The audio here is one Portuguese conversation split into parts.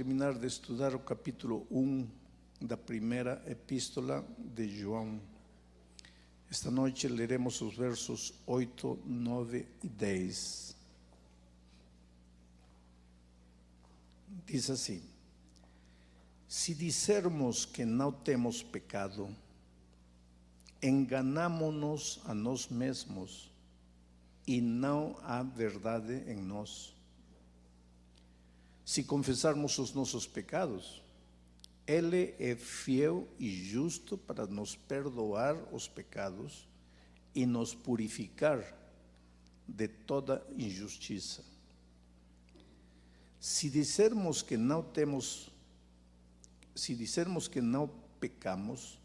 Terminar de estudar o capítulo 1 da primeira epístola de João. Esta noite leremos os versos 8, 9 e 10. Diz assim: se dissermos que não temos pecado, enganamo-nos a nós mesmos e não há verdade em nós. Se confessarmos os nossos pecados, Ele é fiel e justo para nos perdoar os pecados e nos purificar de toda injustiça. Se dissermos que não pecamos,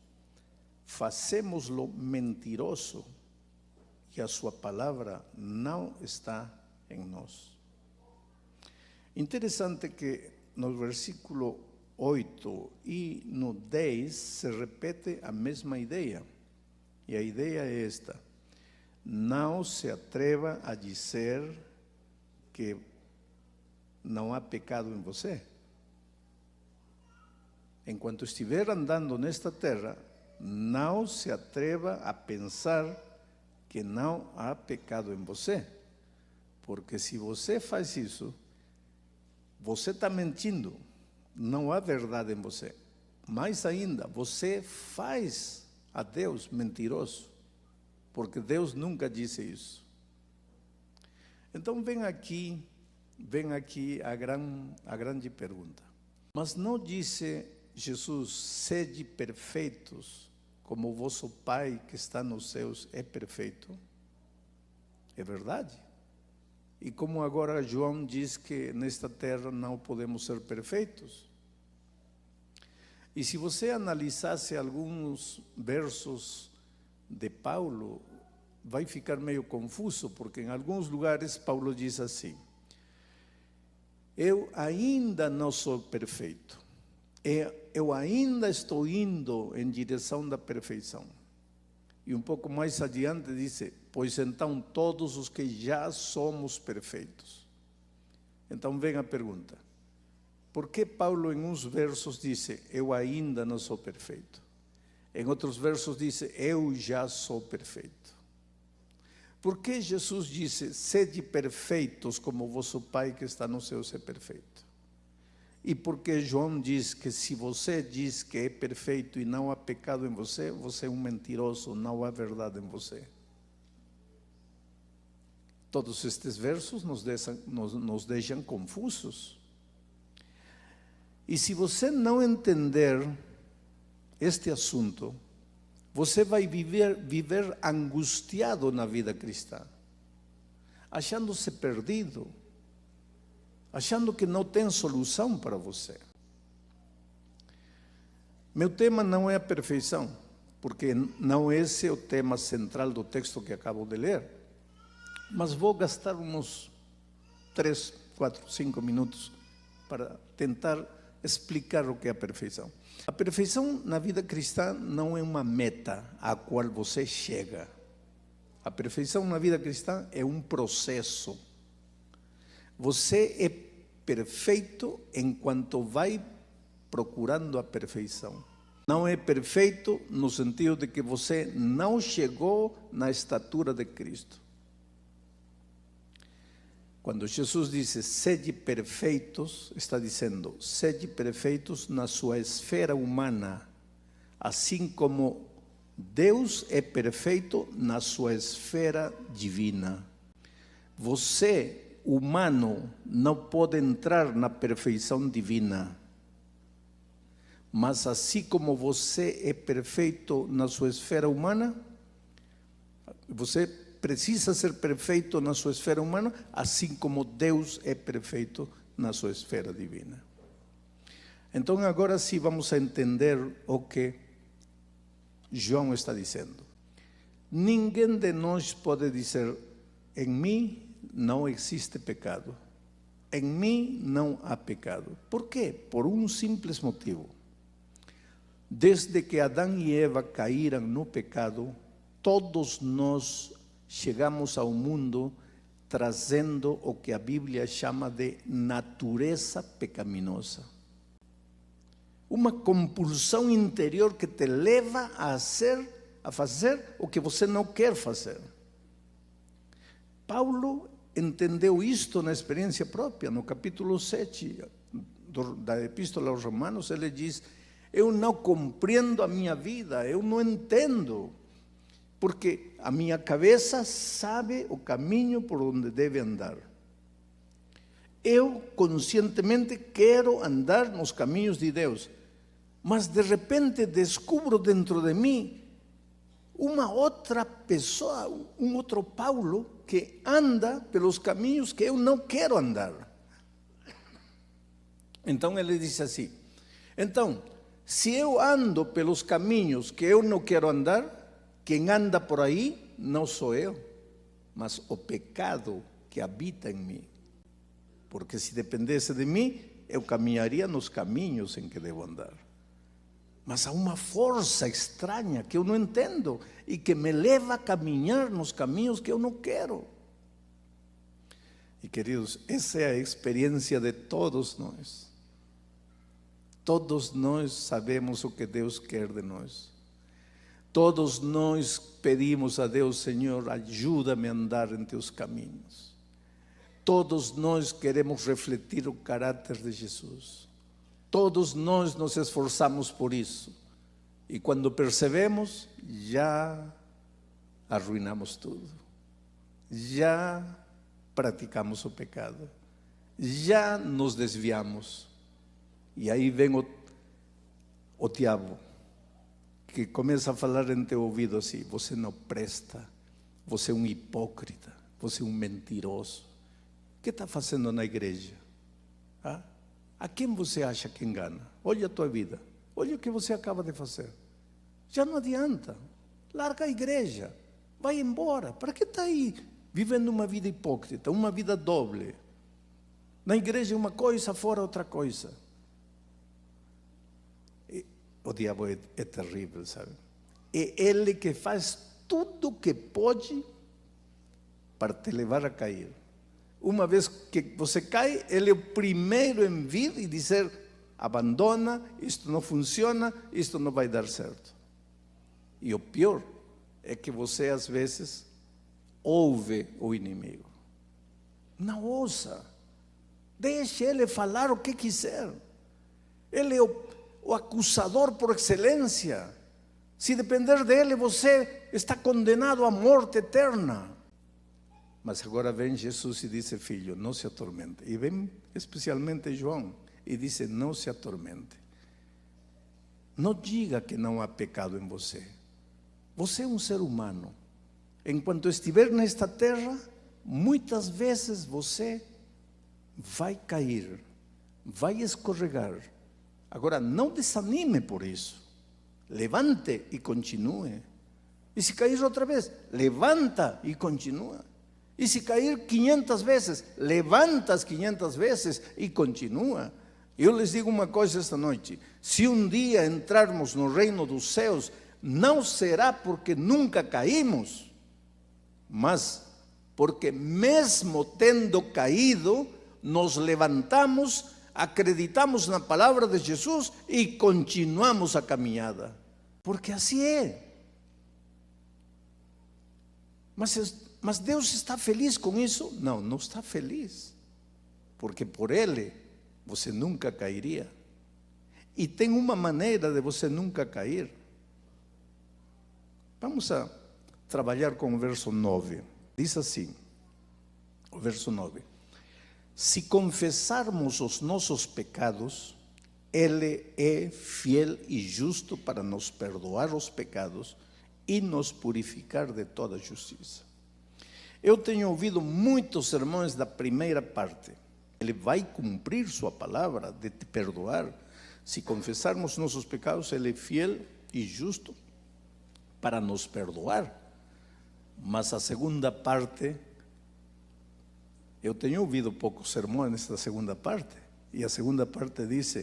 fazemos-lo mentiroso e a sua palavra não está em nós. Interessante que no versículo 8 e no 10 se repete a mesma ideia. E a ideia é esta: não se atreva a dizer que não há pecado em você. Enquanto estiver andando nesta terra, não se atreva a pensar que não há pecado em você. Porque se você faz isso, você está mentindo, não há verdade em você. Mais ainda, você faz a Deus mentiroso, porque Deus nunca disse isso. Então vem aqui a grande pergunta. Mas não disse Jesus: sede perfeitos, como o vosso Pai que está nos céus é perfeito? É verdade. E como agora João diz que nesta terra não podemos ser perfeitos. E se você analisasse alguns versos de Paulo, vai ficar meio confuso, porque em alguns lugares Paulo diz assim: eu ainda não sou perfeito, eu ainda estou indo em direção da perfeição. E um pouco mais adiante diz: pois então todos os que já somos perfeitos. Então vem a pergunta: por que Paulo em uns versos disse eu ainda não sou perfeito? Em outros versos disse eu já sou perfeito. Por que Jesus disse sede perfeitos como vosso Pai que está no céu é perfeito? E por que João diz que se você diz que é perfeito e não há pecado em você, você é um mentiroso, não há verdade em você? Todos estes versos nos deixam confusos. E se você não entender este assunto, você vai viver angustiado na vida cristã, achando-se perdido, achando que não tem solução para você. Meu tema não é a perfeição, porque não esse é o tema central do texto que acabo de ler. Mas vou gastar uns 3, 4, 5 minutos para tentar explicar o que é a perfeição. A perfeição na vida cristã não é uma meta à qual você chega. A perfeição na vida cristã é um processo. Você é perfeito enquanto vai procurando a perfeição. Não é perfeito no sentido de que você não chegou na estatura de Cristo. Quando Jesus disse sede perfeitos, está dizendo sede perfeitos na sua esfera humana, assim como Deus é perfeito na sua esfera divina. Você, humano, não pode entrar na perfeição divina. Mas assim como você é perfeito na sua esfera humana, você precisa ser perfeito na sua esfera humana, assim como Deus é perfeito na sua esfera divina. Então agora sim vamos a entender o que João está dizendo. Ninguém de nós pode dizer: em mim não existe pecado, em mim não há pecado. Por quê? Por um simples motivo. Desde que Adão e Eva caíram no pecado, todos nós chegamos ao mundo trazendo o que a Bíblia chama de natureza pecaminosa. uma compulsão interior que te leva a fazer o que você não quer fazer. Paulo entendeu isto na experiência própria. No capítulo 7 da Epístola aos Romanos, ele diz: eu não compreendo a minha vida, eu não entendo, porque a minha cabeça sabe o caminho por onde deve andar. Eu conscientemente quero andar nos caminhos de Deus, mas de repente descubro dentro de mim uma outra pessoa, um outro Paulo, que anda pelos caminhos que eu não quero andar. Então ele disse assim: então, se eu ando pelos caminhos que eu não quero andar, quem anda por aí não sou eu, mas o pecado que habita em mim. Porque se dependesse de mim, eu caminharia nos caminhos em que devo andar. Mas há uma força estranha que eu não entendo e que me leva a caminhar nos caminhos que eu não quero. E queridos, essa é a experiência de todos nós. Todos nós sabemos o que Deus quer de nós. Todos nós pedimos a Deus: Senhor, ajuda-me a andar em teus caminhos. Todos nós queremos refletir o caráter de Jesus. Todos nós nos esforçamos por isso. E quando percebemos, já arruinamos tudo. Já praticamos o pecado. Já nos desviamos. E aí vem o diabo, que começa a falar em teu ouvido assim: você não presta, você é um hipócrita, você é um mentiroso. O que está fazendo na igreja? Ah? A quem você acha que engana? Olha a tua vida, olha o que você acaba de fazer. Já não adianta, larga a igreja, vai embora. Para que está aí vivendo uma vida hipócrita, uma vida doble? Na igreja uma coisa, fora outra coisa. O diabo é terrível, sabe? É ele que faz tudo o que pode para te levar a cair. Uma vez que você cai, ele é o primeiro em vir e dizer: abandona, isto não funciona, isto não vai dar certo. E o pior é que você às vezes ouve o inimigo. Não ouça, deixe ele falar o que quiser. Ele é o acusador por excelência. Se depender dele, você está condenado à morte eterna. Mas agora vem Jesus e diz: filho, não se atormente. E vem especialmente João e diz: não se atormente. Não diga que não há pecado em você. Você é um ser humano. Enquanto estiver nesta terra, muitas vezes você vai cair, vai escorregar. Agora, não desanime por isso. Levante e continue. E se cair outra vez, levanta e continua. E se cair 500 vezes, levanta as 500 vezes e continua. Eu les digo uma coisa esta noite: se um dia entrarmos no reino dos céus, não será porque nunca caímos, mas porque mesmo tendo caído, nos levantamos, acreditamos na palavra de Jesus e continuamos a caminhada. Porque assim é. Mas Deus está feliz com isso? Não, não está feliz. Porque por Ele você nunca cairia. E tem uma maneira de você nunca cair. Vamos a trabalhar com o verso 9. Diz assim, o verso 9: se confessarmos os nossos pecados, Ele é fiel e justo para nos perdoar os pecados e nos purificar de toda justiça. Eu tenho ouvido muitos sermões da primeira parte. Ele vai cumprir sua palavra de te perdoar. Se confessarmos nossos pecados, Ele é fiel e justo para nos perdoar. Mas a segunda parte, eu tenho ouvido poucos sermões nesta segunda parte. E a segunda parte diz: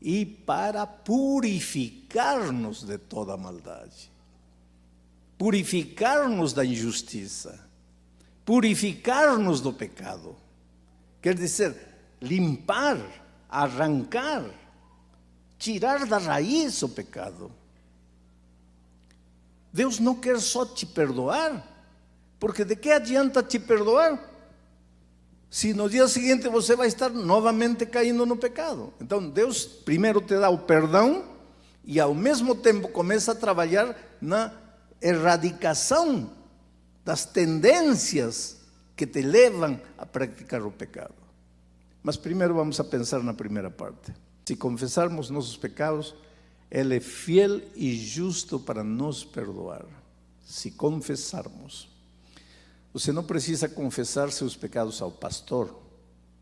e para purificar-nos de toda maldade. Purificar-nos da injustiça. Purificar-nos do pecado. Quer dizer, limpar, arrancar, tirar da raiz o pecado. Deus não quer só te perdoar, porque de que adianta te perdoar se no dia seguinte você vai estar novamente caindo no pecado? Então Deus primeiro te dá o perdão e ao mesmo tempo começa a trabalhar na erradicação das tendências que te levam a praticar o pecado. Mas primeiro vamos a pensar na primeira parte. Se confessarmos nossos pecados, Ele é fiel e justo para nos perdoar. Se confessarmos. Você não precisa confessar seus pecados ao pastor.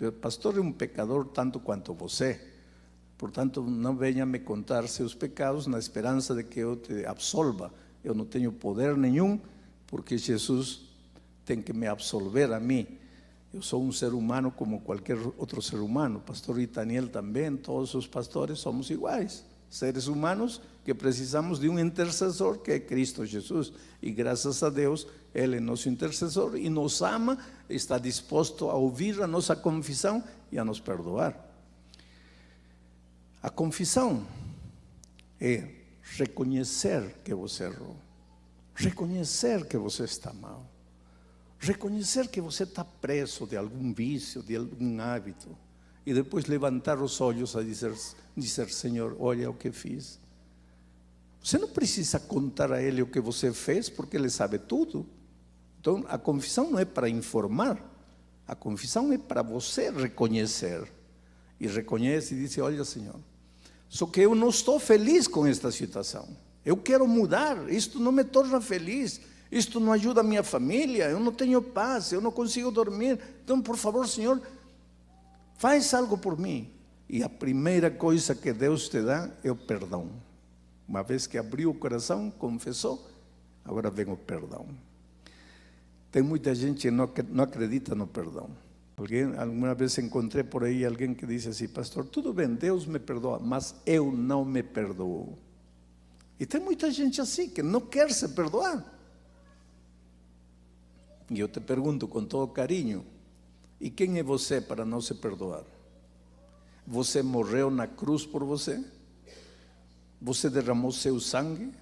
O pastor é um pecador tanto quanto você. Portanto, não venha me contar seus pecados na esperança de que eu te absolva. Eu não tenho poder nenhum, porque Jesus tem que me absolver a mim. Eu sou um ser humano como qualquer outro ser humano. O pastor Itaniel também, todos os pastores somos iguais. Seres humanos que precisamos de um intercessor, que é Cristo Jesus. E graças a Deus, Ele é nosso intercessor e nos ama, está disposto a ouvir a nossa confissão e a nos perdoar. A confissão é reconhecer que você errou, reconhecer que você está mal, reconhecer que você está preso de algum vício, de algum hábito, e depois levantar os olhos a dizer, Senhor, olha o que fiz. Você não precisa contar a Ele o que você fez, porque Ele sabe tudo. Então a confissão não é para informar, a confissão é para você reconhecer. E reconhece e diz, olha Senhor, só que eu não estou feliz com esta situação. Eu quero mudar, isto não me torna feliz, isto não ajuda a minha família, eu não tenho paz, eu não consigo dormir. Então, por favor, Senhor, faz algo por mim. E a primeira coisa que Deus te dá é o perdão. Uma vez que abriu o coração, confessou, agora vem o perdão. Tem muita gente que não acredita no perdão. Alguma vez encontrei por aí alguém que disse assim, pastor, tudo bem, Deus me perdoa, mas eu não me perdoo. E tem muita gente assim que não quer se perdoar. E eu te pergunto com todo carinho, e quem é você para não se perdoar? Você morreu na cruz por você? Você derramou seu sangue?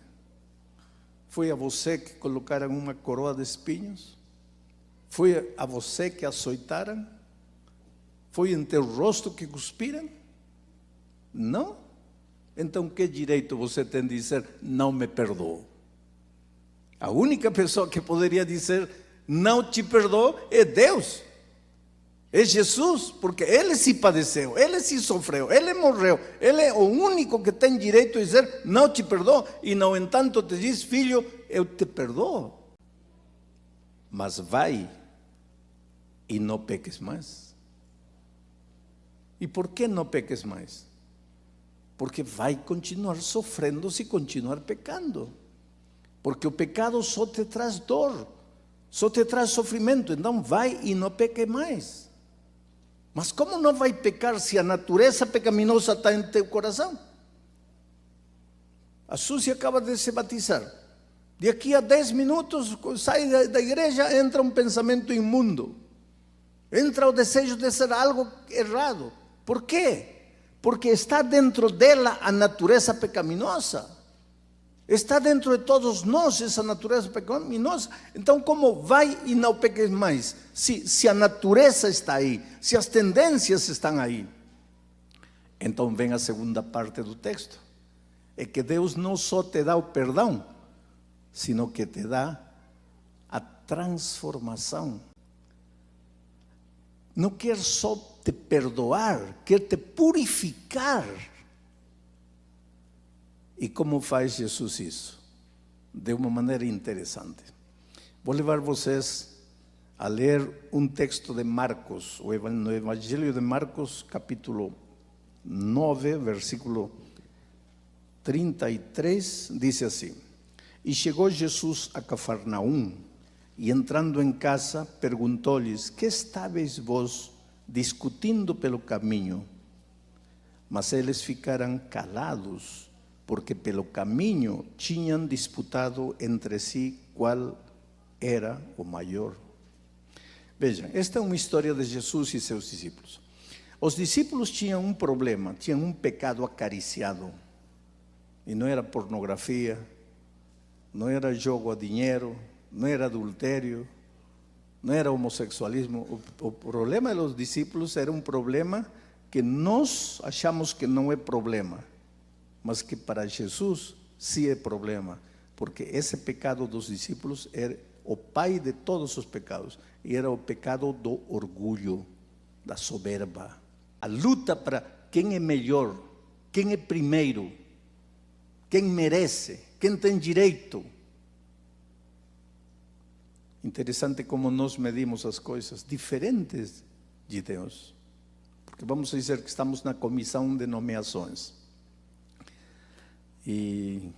Foi a você que colocaram uma coroa de espinhos? Foi a você que açoitaram? Foi em teu rosto que cuspiram? Não? Então que direito você tem de dizer, não me perdoo? A única pessoa que poderia dizer, não te perdoo, é Deus. É Jesus, porque Ele se padeceu, Ele se sofreu, Ele morreu. Ele é o único que tem direito a dizer, não te perdoo. E no entanto te diz, filho, eu te perdoo. Mas vai e não peques mais. E por que não peques mais? Porque vai continuar sofrendo se continuar pecando. Porque o pecado só te traz dor, só te traz sofrimento. Então vai e não peque mais. Mas como não vai pecar se a natureza pecaminosa está em teu coração? A Suzy acaba de se batizar. Daqui a 10 minutos sai da igreja, entra um pensamento imundo. Entra o desejo de ser algo errado. Por quê? Porque está dentro dela a natureza pecaminosa. Está dentro de todos nós essa natureza pecaminosa. Então como vai e não peques mais? Se a natureza está aí, se as tendências estão aí. Então vem a segunda parte do texto. É que Deus não só te dá o perdão, sino que te dá a transformação. Não quer só te perdoar, quer te purificar. E como faz Jesus isso? De uma maneira interessante. Vou levar vocês a ler um texto de Marcos, no Evangelho de Marcos, capítulo 9, versículo 33, diz assim: E chegou Jesus a Cafarnaum, e entrando em casa, perguntou-lhes, que estáveis vós discutindo pelo caminho? Mas eles ficaram calados, porque pelo caminho tinham disputado entre si qual era o maior. Vejam, esta é uma história de Jesus e seus discípulos. Os discípulos tinham um problema, tinham um pecado acariciado. E não era pornografia, não era jogo a dinheiro, não era adultério, não era homossexualismo. O problema dos discípulos era um problema que nós achamos que não é problema, mas que para Jesus sim é problema, porque esse pecado dos discípulos era o pai de todos os pecados, e era o pecado do orgulho, da soberba, a luta para quem é melhor, quem é primeiro, quem merece, quem tem direito. Interessante como nós medimos as coisas diferentes de Deus, porque vamos dizer que estamos na comissão de nomeações e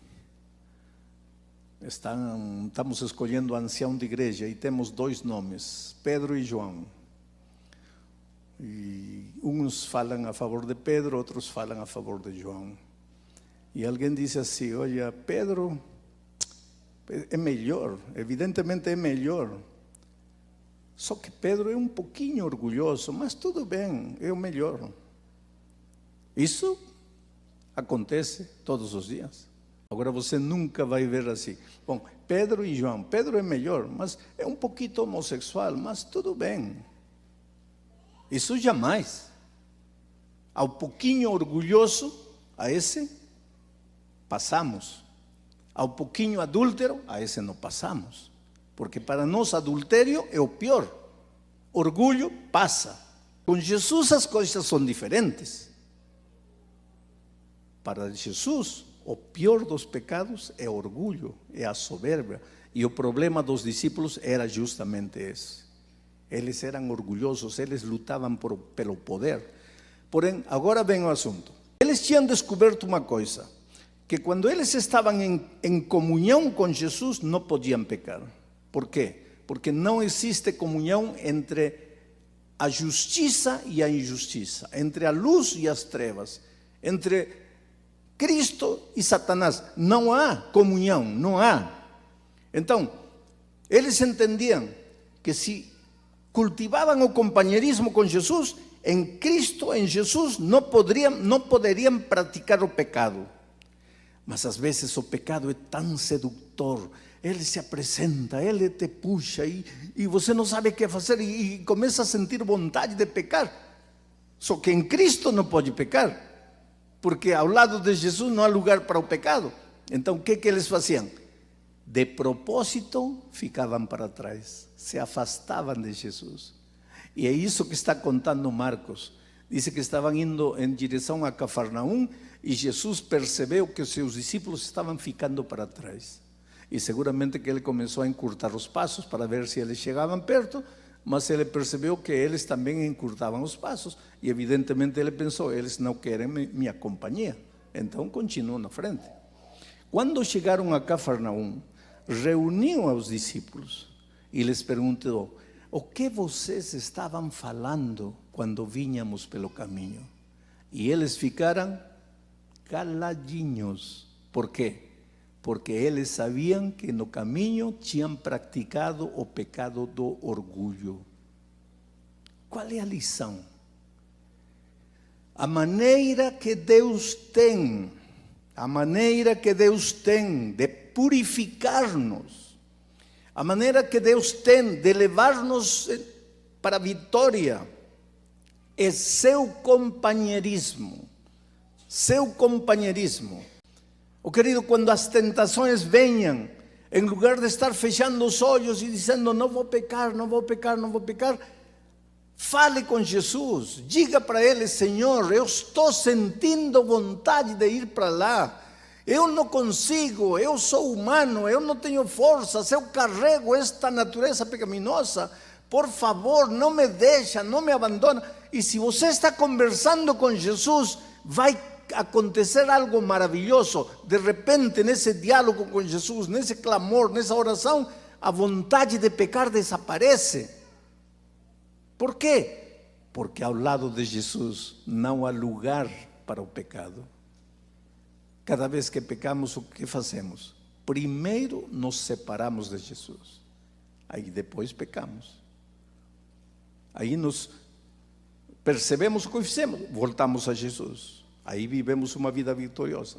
estamos escolhendo ancião de igreja e temos dois nomes, Pedro e João. E uns falam a favor de Pedro, outros falam a favor de João. E alguém disse assim: olha, Pedro é melhor, evidentemente é melhor. Só que Pedro é um pouquinho orgulhoso, mas tudo bem, é o melhor. Isso acontece todos os dias. Agora você nunca vai ver assim: bom, Pedro e João, Pedro é melhor, mas é um pouquinho homossexual, mas tudo bem. Isso jamais. Ao pouquinho orgulhoso, a esse passamos. Ao pouquinho adúltero, a esse não passamos. Porque para nós adultério é o pior. Orgulho passa. Com Jesus as coisas são diferentes. Para Jesus, o pior dos pecados é o orgulho, é a soberba. E o problema dos discípulos era justamente esse. Eles eram orgulhosos, eles lutavam pelo poder. Porém, agora vem o assunto. Eles tinham descoberto uma coisa, que quando eles estavam em comunhão com Jesus, não podiam pecar. Por quê? Porque não existe comunhão entre a justiça e a injustiça, entre a luz e as trevas, entre Cristo e Satanás. Não há comunhão, não há. Então, eles entendiam que se cultivavam o companheirismo com Jesus, em Cristo, em Jesus, não poderiam praticar o pecado. Mas às vezes o pecado é tão sedutor, ele se apresenta, ele te puxa e você não sabe o que fazer e começa a sentir vontade de pecar. Só que em Cristo não pode pecar, porque ao lado de Jesus não há lugar para o pecado. Então o que eles faziam? De propósito ficavam para trás, se afastavam de Jesus. E é isso que está contando Marcos. Diz que estavam indo em direção a Cafarnaum e Jesus percebeu que os seus discípulos estavam ficando para trás. E seguramente que ele começou a encurtar os passos para ver se eles chegavam perto, mas ele percebeu que eles também encurtavam os passos. E evidentemente ele pensou: eles não querem minha companhia. Então continuou na frente. Quando chegaram a Cafarnaum, reuniu aos discípulos e lhes perguntou: o que vocês estavam falando quando vinhamos pelo caminho? E eles ficaram caladinhos. Por quê? Porque eles sabiam que no caminho tinham praticado o pecado do orgulho. Qual é a lição? A maneira que Deus tem de purificar-nos, a maneira que Deus tem de levar-nos para a vitória, é seu companheirismo. Seu companheirismo. Oh querido, quando as tentações venham, em lugar de estar fechando os olhos e dizendo: não vou pecar, não vou pecar, não vou pecar, fale com Jesus, diga para ele: Senhor, eu estou sentindo vontade de ir para lá, eu não consigo, eu sou humano, eu não tenho forças, eu carrego esta natureza pecaminosa, por favor, não me deixa, não me abandona. E se você está conversando com Jesus, vai acontecer algo maravilhoso. De repente, nesse diálogo com Jesus, nesse clamor, nessa oração, a vontade de pecar desaparece. Por quê? Porque ao lado de Jesus não há lugar para o pecado. Cada vez que pecamos, o que fazemos? Primeiro nos separamos de Jesus, aí depois pecamos. Aí nos percebemos o que fizemos, voltamos a Jesus. Aí vivemos uma vida vitoriosa.